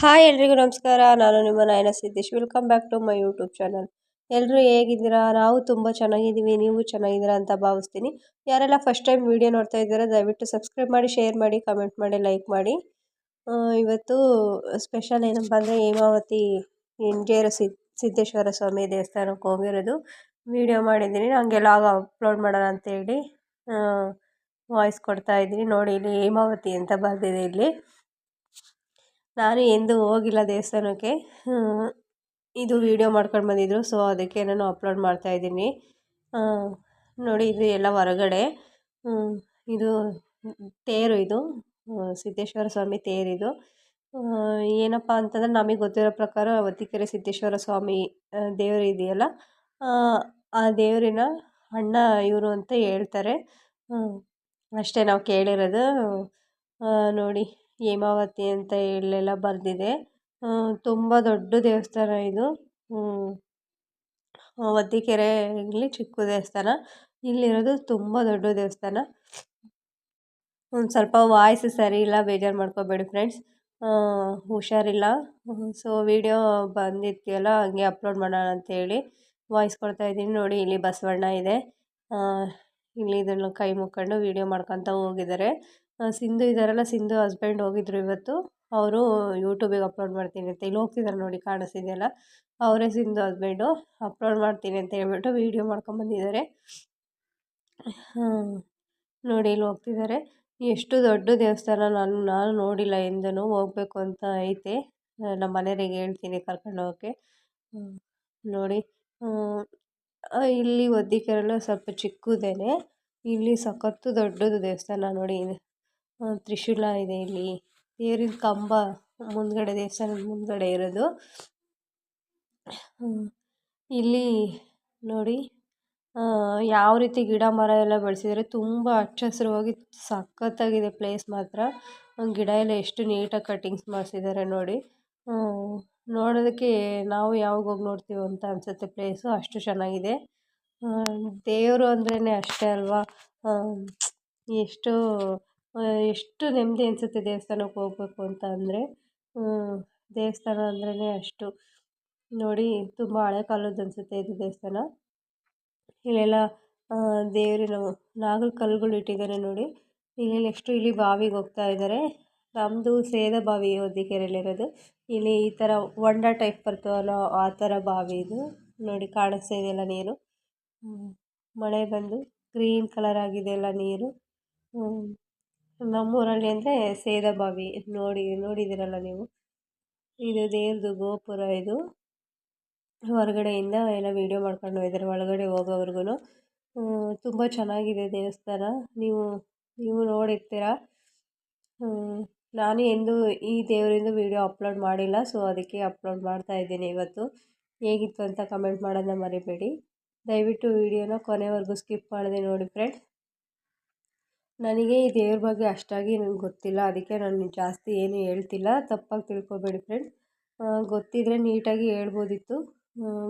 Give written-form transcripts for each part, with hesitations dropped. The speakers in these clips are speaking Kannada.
ಹಾಯ್ ಎಲ್ರಿಗೂ ನಮಸ್ಕಾರ. ನಾನು ನಿಮ್ಮ Nayana Siddesh. Welcome back to my YouTube channel. ಎಲ್ಲರೂ ಹೇಗಿದ್ದೀರಾ? ನಾವು ತುಂಬ ಚೆನ್ನಾಗಿದ್ದೀವಿ. ನೀವು ಚೆನ್ನಾಗಿದ್ದೀರಾ ಅಂತ ಭಾವಿಸ್ತೀನಿ. ಯಾರೆಲ್ಲ ಫಸ್ಟ್ ಟೈಮ್ ವಿಡಿಯೋ ನೋಡ್ತಾ ಇದ್ದೀರಾ ದಯವಿಟ್ಟು ಸಬ್ಸ್ಕ್ರೈಬ್ ಮಾಡಿ, ಶೇರ್ ಮಾಡಿ, ಕಮೆಂಟ್ ಮಾಡಿ, ಲೈಕ್ ಮಾಡಿ. ಇವತ್ತು ಸ್ಪೆಷಲ್ ಏನಪ್ಪ ಅಂದರೆ ಹೇಮಾವತಿ ಇಂಜೇರು ಸಿದ್ದೇಶ್ವರ ಸ್ವಾಮಿ ದೇವಸ್ಥಾನಕ್ಕೆ ಹೋಗಿರೋದು ವಿಡಿಯೋ ಮಾಡಿದ್ದೀನಿ. ನನಗೆ ಲಾಗ್ ಅಪ್ಲೋಡ್ ಮಾಡೋಣ ಅಂತೇಳಿ ವಾಯ್ಸ್ ಕೊಡ್ತಾ ಇದ್ದೀನಿ. ನೋಡಿ, ಇಲ್ಲಿ ಹೇಮಾವತಿ ಅಂತ ಬರ್ದಿದೆ. ಇಲ್ಲಿ ನಾನು ಎಂದೂ ಹೋಗಿಲ್ಲ ದೇವಸ್ಥಾನಕ್ಕೆ. ಇದು ವಿಡಿಯೋ ಮಾಡ್ಕೊಂಡು ಬಂದಿದ್ರು, ಸೊ ಅದಕ್ಕೆ ನಾನು ಅಪ್ಲೋಡ್ ಮಾಡ್ತಾಯಿದ್ದೀನಿ. ನೋಡಿ, ಇದು ಎಲ್ಲ ಹೊರಗಡೆ. ಇದು ತೇರು, ಇದು ಸಿದ್ದೇಶ್ವರ ಸ್ವಾಮಿ ತೇರಿದು. ಏನಪ್ಪ ಅಂತಂದರೆ ನಮಗೆ ಗೊತ್ತಿರೋ ಪ್ರಕಾರ ವತಿಕೆರೆ ಸಿದ್ದೇಶ್ವರ ಸ್ವಾಮಿ ದೇವರು ಇದೆಯಲ್ಲ, ಆ ದೇವರಿನ ಅಣ್ಣ ಇವರು ಅಂತ ಹೇಳ್ತಾರೆ. ಅಷ್ಟೇ ನಾವು ಕೇಳಿರೋದು. ನೋಡಿ, ಹೇಮಾವತಿ ಅಂತ ಇಲ್ಲೆಲ್ಲ ಬರೆದಿದೆ. ತುಂಬ ದೊಡ್ಡ ದೇವಸ್ಥಾನ ಇದು. ವತಿಕೆರೆ ಇಲ್ಲಿ ಚಿಕ್ಕ ದೇವಸ್ಥಾನ, ಇಲ್ಲಿರೋದು ತುಂಬ ದೊಡ್ಡ ದೇವಸ್ಥಾನ. ಒಂದು ಸ್ವಲ್ಪ ವಾಯ್ಸ್ ಸರಿ ಇಲ್ಲ, ಬೇಜಾರು ಮಾಡ್ಕೋಬೇಡಿ ಫ್ರೆಂಡ್ಸ್. ಹುಷಾರಿಲ್ಲ. ಸೊ ವಿಡಿಯೋ ಬಂದಿರ್ತೀಯಲ್ಲ ಹಂಗೆ ಅಪ್ಲೋಡ್ ಮಾಡೋಣ ಅಂತೇಳಿ ವಾಯ್ಸ್ ಕೊಡ್ತಾಯಿದ್ದೀನಿ. ನೋಡಿ, ಇಲ್ಲಿ ಬಸವಣ್ಣ ಇದೆ. ಇಲ್ಲಿ ಇದನ್ನು ಕೈ ಮುಕ್ಕೊಂಡು ವಿಡಿಯೋ ಮಾಡ್ಕೊತ ಹೋಗಿದ್ದಾರೆ. ಸಿಂಧು ಇದ್ದಾರಲ್ಲ, ಸಿಂಧು ಹಸ್ಬೆಂಡ್ ಹೋಗಿದ್ರು ಇವತ್ತು. ಅವರು ಯೂಟ್ಯೂಬಿಗೆ ಅಪ್ಲೋಡ್ ಮಾಡ್ತೀನಿ ಅಂತ ಇಲ್ಲಿ ಹೋಗ್ತಿದ್ದಾರೆ. ನೋಡಿ, ಕಾಣಿಸ್ತಿದೆಯಲ್ಲ, ಅವರೇ ಸಿಂಧು ಹಸ್ಬೆಂಡು. ಅಪ್ಲೋಡ್ ಮಾಡ್ತೀನಿ ಅಂತ ಹೇಳ್ಬಿಟ್ಟು ವಿಡಿಯೋ ಮಾಡ್ಕೊಂಬಂದಿದ್ದಾರೆ. ನೋಡಿ, ಇಲ್ಲಿ ಹೋಗ್ತಿದ್ದಾರೆ. ಎಷ್ಟು ದೊಡ್ಡ ದೇವಸ್ಥಾನ, ನಾನು ನೋಡಿಲ್ಲ ಎಂದೂ. ಹೋಗ್ಬೇಕು ಅಂತ ಐತೆ. ನಮ್ಮ ಮನೆಯವರಿಗೆ ಹೇಳ್ತೀನಿ ಕರ್ಕೊಂಡು ಹೋಗೋಕ್ಕೆ. ನೋಡಿ, ಇಲ್ಲಿ ಒದ್ದಿಕೆರೆಲ್ಲ ಸ್ವಲ್ಪ ಚಿಕ್ಕದೇನೆ. ಇಲ್ಲಿ ಸಖತ್ತು ದೊಡ್ಡದು ದೇವಸ್ಥಾನ. ನೋಡಿ, ತ್ರಿಶೂಲ ಇದೆ ಇಲ್ಲಿ. ತೇರಿನ ಕಂಬ ಮುಂದ್ಗಡೆ, ದೇವಸ್ಥಾನದ ಮುಂದ್ಗಡೆ ಇರೋದು. ಇಲ್ಲಿ ನೋಡಿ ಯಾವ ರೀತಿ ಗಿಡ ಮರ ಎಲ್ಲ ಬೆಳೆಸಿದ್ದಾರೆ. ತುಂಬ ಹಚ್ಚ ಹಸಿರುವಾಗಿ ಸಖತ್ತಾಗಿದೆ ಪ್ಲೇಸ್ ಮಾತ್ರ. ಗಿಡ ಎಲ್ಲ ಎಷ್ಟು ನೀಟಾಗಿ ಕಟ್ಟಿಂಗ್ಸ್ ಮಾಡಿಸಿದ್ದಾರೆ ನೋಡಿ. ನೋಡೋದಕ್ಕೆ ನಾವು ಯಾವಾಗ ಹೋಗಿ ನೋಡ್ತೀವೋ ಅಂತ ಅನಿಸುತ್ತೆ ಪ್ಲೇಸು, ಅಷ್ಟು ಚೆನ್ನಾಗಿದೆ. ದೇವರು ಅಂದ್ರೇ ಅಷ್ಟೇ ಅಲ್ವಾ, ಎಷ್ಟು ಎಷ್ಟು ನೆಮ್ಮದಿ ಅನಿಸುತ್ತೆ ದೇವಸ್ಥಾನಕ್ಕೆ ಹೋಗ್ಬೇಕು ಅಂತ ಅಂದರೆ. ದೇವಸ್ಥಾನ ಅಂದ್ರೇ ಅಷ್ಟು. ನೋಡಿ, ತುಂಬ ಹಳೆ ಕಾಲದ್ದು ಅನಿಸುತ್ತೆ ಇದು ದೇವಸ್ಥಾನ. ಇಲ್ಲೆಲ್ಲ ದೇವರಿನ ನಾಗರ ಕಲ್ಲುಗಳು ಇಟ್ಟಿದ್ದಾರೆ ನೋಡಿ. ಇಲ್ಲಿ ನೆಕ್ಸ್ಟು ಇಲ್ಲಿ ಬಾವಿಗೆ ಹೋಗ್ತಾ ಇದ್ದಾರೆ. ನಮ್ಮದು ಸೇದ ಬಾವಿ ಹೊದಿಕೆರೆಯಲ್ಲಿರೋದು. ಇಲ್ಲಿ ಈ ಥರ ಹೊಂಡ ಟೈಪ್ ಬರ್ತಾವಲ್ಲ, ಆ ಥರ ಬಾವಿ ಇದು. ನೋಡಿ, ಕಾಣಿಸ್ತಾ ಇದೆಯಲ್ಲ ನೀರು. ಮಳೆ ಬಂದು ಗ್ರೀನ್ ಕಲರ್ ಆಗಿದೆ ಎಲ್ಲ ನೀರು. ನಮ್ಮೂರಲ್ಲಿ ಅಂದರೆ ಸೇದ ಬಾವಿ. ನೋಡಿದ್ದೀರಲ್ಲ ನೀವು. ಇದು ದೇವ್ರದ್ದು ಗೋಪುರ. ಇದು ಹೊರಗಡೆಯಿಂದ ಎಲ್ಲ ವೀಡಿಯೋ ಮಾಡ್ಕೊಂಡು ಹೋಗಿದ್ದಾರೆ, ಒಳಗಡೆ ಹೋಗೋವರೆಗೂ. ತುಂಬ ಚೆನ್ನಾಗಿದೆ ದೇವಸ್ಥಾನ. ನೀವು ನೋಡಿರ್ತೀರ. ನಾನು ಎಂದೂ ಈ ದೇವರಿಂದ ವೀಡಿಯೋ ಅಪ್ಲೋಡ್ ಮಾಡಿಲ್ಲ, ಸೊ ಅದಕ್ಕೆ ಅಪ್ಲೋಡ್ ಮಾಡ್ತಾ ಇದ್ದೀನಿ ಇವತ್ತು. ಹೇಗಿತ್ತು ಅಂತ ಕಮೆಂಟ್ ಮಾಡೋದನ್ನ ಮರಿಬೇಡಿ. ದಯವಿಟ್ಟು ವೀಡಿಯೋನ ಕೊನೆವರೆಗೂ ಸ್ಕಿಪ್ ಮಾಡದೆ ನೋಡಿ ಫ್ರೆಂಡ್ಸ್. ನನಗೆ ಈ ದೇವ್ರ ಬಗ್ಗೆ ಅಷ್ಟಾಗಿ ನನಗೆ ಗೊತ್ತಿಲ್ಲ, ಅದಕ್ಕೆ ನಾನು ಜಾಸ್ತಿ ಏನು ಹೇಳ್ತಿಲ್ಲ. ತಪ್ಪಾಗಿ ತಿಳ್ಕೊಬೇಡಿ ಫ್ರೆಂಡ್ಸ್. ಗೊತ್ತಿದ್ದರೆ ನೀಟಾಗಿ ಹೇಳ್ಬೋದಿತ್ತು.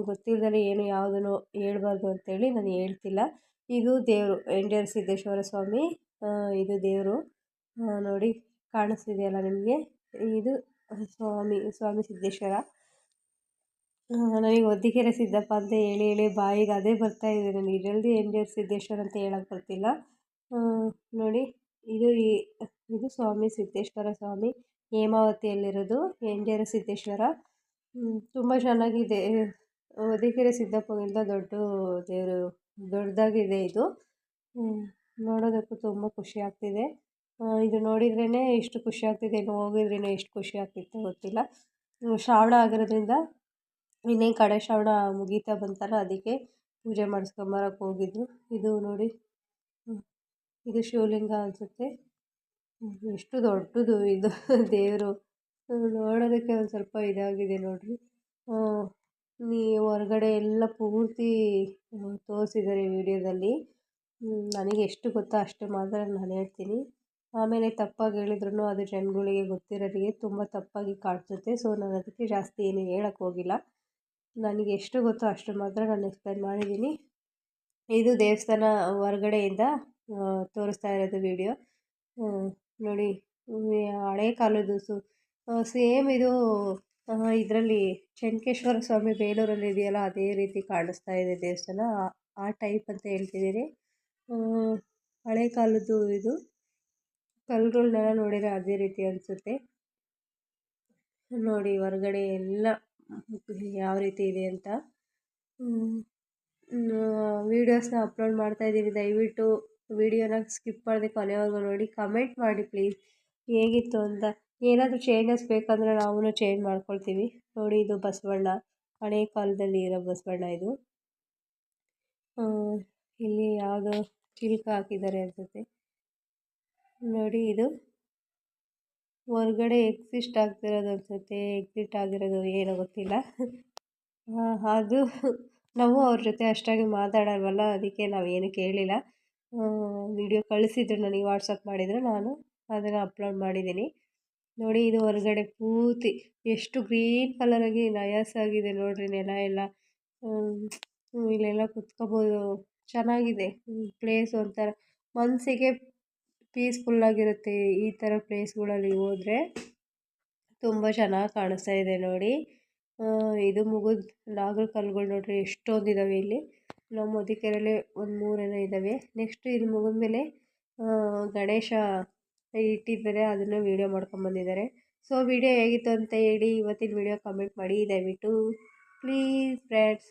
ಗೊತ್ತಿಲ್ಲದೆ ಏನು ಯಾವುದನ್ನು ಹೇಳ್ಬಾರ್ದು ಅಂತೇಳಿ ನಾನು ಹೇಳ್ತಿಲ್ಲ. ಇದು ದೇವರು ಎಂಜೇರು ಸಿದ್ದೇಶ್ವರ ಸ್ವಾಮಿ. ಇದು ದೇವರು. ನೋಡಿ, ಕಾಣಿಸ್ತಿದೆಯಲ್ಲ ನಿಮಗೆ, ಇದು ಸ್ವಾಮಿ ಸಿದ್ದೇಶ್ವರ. ನನಗೆ ಒದ್ದಿಕೆರೆ ಸಿದ್ದಪ್ಪ ಅಂತ ಹೇಳಿ ಹೇಳಿ ಬಾಯಿಗೆ ಅದೇ ಬರ್ತಾಯಿದೆ. ನನಗೆ ಜಲ್ದಿ ಎಂಜೇರು ಸಿದ್ದೇಶ್ವರ ಅಂತ ಹೇಳೋಕ್ಕೆ ಬರ್ತಿಲ್ಲ. ನೋಡಿ, ಇದು ಸ್ವಾಮಿ ಸಿದ್ದೇಶ್ವರ ಸ್ವಾಮಿ ಹೇಮಾವತಿಯಲ್ಲಿರೋದು ಎಂಜೇರು ಸಿದ್ದೇಶ್ವರ. ತುಂಬ ಚೆನ್ನಾಗಿದೆ. ಹೊದಿಕೆರೆ ಸಿದ್ದಪ್ಪಗಿಂತ ದೊಡ್ಡ ದೇವರು, ದೊಡ್ಡದಾಗಿದೆ ಇದು. ನೋಡೋದಕ್ಕೂ ತುಂಬ ಖುಷಿ ಆಗ್ತಿದೆ. ಇದು ನೋಡಿದ್ರೇ ಇಷ್ಟು ಖುಷಿ ಆಗ್ತಿದೆ, ಇನ್ನು ಹೋಗಿದ್ರೇ ಎಷ್ಟು ಖುಷಿ ಆಗ್ತಿತ್ತು ಗೊತ್ತಿಲ್ಲ. ಶ್ರಾವಣ ಆಗಿರೋದ್ರಿಂದ ಇನ್ನೇನು ಕಡೆ ಶ್ರಾವಣ ಮುಗೀತಾ ಬಂತಲ್ಲ, ಅದಕ್ಕೆ ಪೂಜೆ ಮಾಡಿಸ್ಕೊಂಬರಕ್ಕೆ ಹೋಗಿದ್ದು. ಇದು ನೋಡಿ, ಇದು ಶಿವಲಿಂಗ ಅನಿಸುತ್ತೆ. ಎಷ್ಟು ದೊಡ್ಡದು ಇದು ದೇವರು. ನೋಡೋದಕ್ಕೆ ಒಂದು ಸ್ವಲ್ಪ ಇದಾಗಿದೆ ನೋಡಿರಿ. ಹೊರಗಡೆ ಎಲ್ಲ ಪೂರ್ತಿ ತೋರಿಸಿದ್ದಾರೆ ವಿಡಿಯೋದಲ್ಲಿ. ನನಗೆ ಎಷ್ಟು ಗೊತ್ತೋ ಅಷ್ಟು ಮಾತ್ರ ನಾನು ಹೇಳ್ತೀನಿ. ಆಮೇಲೆ ತಪ್ಪಾಗಿ ಹೇಳಿದ್ರು ಅದು ಜನಗಳಿಗೆ ಗೊತ್ತಿರೋರಿಗೆ ತುಂಬ ತಪ್ಪಾಗಿ ಕಾಣಿಸುತ್ತೆ. ಸೊ ನಾನು ಅದಕ್ಕೆ ಜಾಸ್ತಿ ಏನು ಹೇಳೋಕ್ಕೆ ಹೋಗಿಲ್ಲ. ನನಗೆ ಎಷ್ಟು ಗೊತ್ತೋ ಅಷ್ಟು ಮಾತ್ರ ನಾನು ಎಕ್ಸ್ಪ್ಲೈನ್ ಮಾಡಿದ್ದೀನಿ. ಇದು ದೇವಸ್ಥಾನ ಹೊರಗಡೆಯಿಂದ ತೋರಿಸ್ತಾ ಇರೋದು ವಿಡಿಯೋ. ನೋಡಿ, ಹಳೆ ಕಾಲದ್ದು ಸೇಮ್ ಇದು ಇದರಲ್ಲಿ ಚೆನ್ನಕೇಶ್ವರ ಸ್ವಾಮಿ ಬೇಲೂರಲ್ಲಿ ಇದೆಯಲ್ಲ ಅದೇ ರೀತಿ ಕಾಣಿಸ್ತಾ ಇದೆ ದೇವಸ್ಥಾನ. ಆ ಟೈಪ್ ಅಂತ ಹೇಳ್ತಿದ್ದೀನಿ. ಹಳೆ ಕಾಲದ್ದು ಇದು ಕಲ್ಲುಗಳ್ನೆಲ್ಲ ನೋಡಿದರೆ ಅದೇ ರೀತಿ ಅನಿಸುತ್ತೆ. ನೋಡಿ ಹೊರಗಡೆ ಎಲ್ಲ ಯಾವ ರೀತಿ ಇದೆ ಅಂತ. ವೀಡಿಯೋಸ್ನ ಅಪ್ಲೋಡ್ ಮಾಡ್ತಾಯಿದ್ದೀನಿ. ದಯವಿಟ್ಟು ವೀಡಿಯೋನ ಸ್ಕಿಪ್ ಮಾಡದೆ ಕೊನೆವರೆಗೂ ನೋಡಿ. ಕಮೆಂಟ್ ಮಾಡಿ ಪ್ಲೀಸ್ ಹೇಗಿತ್ತು ಅಂತ. ಏನಾದರೂ ಚೇಂಜಸ್ ಬೇಕಂದರೆ ನಾವು ಚೇಂಜ್ ಮಾಡ್ಕೊಳ್ತೀವಿ. ನೋಡಿ ಇದು ಬಸವಣ್ಣ, ಹಳೆ ಕಾಲದಲ್ಲಿ ಇರೋ ಬಸವಣ್ಣ ಇದು. ಇಲ್ಲಿ ಯಾವುದೋ ಚಿಲ್ಕ ಹಾಕಿದ್ದಾರೆ ಅನಿಸುತ್ತೆ. ನೋಡಿ ಇದು ಹೊರಗಡೆ ಎಕ್ಸಿಸ್ಟ್ ಆಗ್ತಿರೋದು ಅನಿಸುತ್ತೆ, ಎಕ್ಸಿಟ್ ಆಗಿರೋದು ಏನೋ ಗೊತ್ತಿಲ್ಲ. ಅದು ನಾವು ಅವ್ರ ಜೊತೆ ಅಷ್ಟಾಗಿ ಮಾತಾಡಲ್ವಲ್ಲ, ಅದಕ್ಕೆ ನಾವೇನು ಕೇಳಿಲ್ಲ. ವಿಡಿಯೋ ಕಳಿಸಿದ್ರು ನನಗೆ, ವಾಟ್ಸಪ್ ಮಾಡಿದ್ರು, ನಾನು ಅದನ್ನು ಅಪ್ಲೋಡ್ ಮಾಡಿದ್ದೀನಿ. ನೋಡಿ ಇದು ಹೊರಗಡೆ ಪೂರ್ತಿ ಎಷ್ಟು ಗ್ರೀನ್ ಕಲರಾಗಿ ನಯಸ್ಸಾಗಿದೆ ನೋಡಿರಿ. ನೆಲ ಎಲ್ಲ ಇಲ್ಲೆಲ್ಲ ಕುತ್ಕೋಬೋದು, ಚೆನ್ನಾಗಿದೆ ಪ್ಲೇಸ್. ಒಂಥರ ಮನಸ್ಸಿಗೆ ಪೀಸ್ಫುಲ್ಲಾಗಿರುತ್ತೆ ಈ ಥರ ಪ್ಲೇಸ್ಗಳಲ್ಲಿ ಹೋದರೆ. ತುಂಬ ಚೆನ್ನಾಗಿ ಕಾಣಿಸ್ತಾ ಇದೆ ನೋಡಿ. ಇದು ಮುಗಿದ ನಾಗರ ಕಲ್ಲುಗಳು ನೋಡಿರಿ ಎಷ್ಟೊಂದಿದ್ದಾವೆ ಇಲ್ಲಿ. ನಮ್ಮ ಮದಿಕೆರೆಯಲ್ಲಿ ಒಂದು 3 ಏನೋ ಇದ್ದಾವೆ. ನೆಕ್ಸ್ಟ್ ಇದು ಮುಗಿದ್ಮೇಲೆ ಗಣೇಶ ಇಟ್ಟಿದ್ದಾರೆ, ಅದನ್ನು ವೀಡಿಯೋ ಮಾಡ್ಕೊಂಬಂದಿದ್ದಾರೆ. ಸೊ ವಿಡಿಯೋ ಹೇಗಿತ್ತು ಅಂತ ಹೇಳಿ ಇವತ್ತಿನ ವಿಡಿಯೋ ಕಮೆಂಟ್ ಮಾಡಿ ದಯವಿಟ್ಟು ಪ್ಲೀಸ್ ಫ್ರೆಂಡ್ಸ್.